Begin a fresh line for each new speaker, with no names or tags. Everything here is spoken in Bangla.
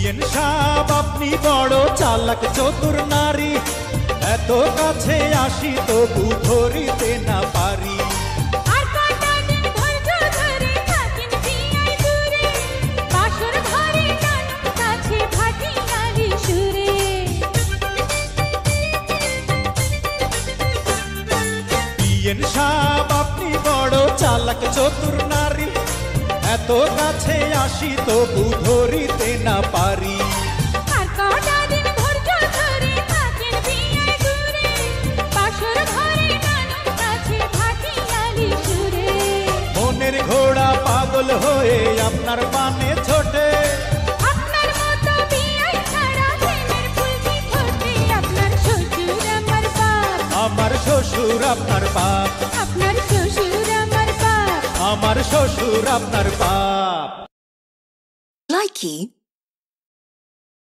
বিএন সাহেব আপনি বড় চালাক চতুর নারী, এত কাছে আসি তবু ধরিতে না পারি। বিএন সাহেব আপনি বড় চালাক চতুর নারী, এত কাছে আসি তবু ধরিতে না পারি। মনের ঘোড়া পাগল হয়ে আপনার পানে ছোটে, আমার শ্বশুর আপনার বাপ,
আপনার শ্বশুর আমার বাপ,
আমার শ্বশুর আপনার বাপ।
Likey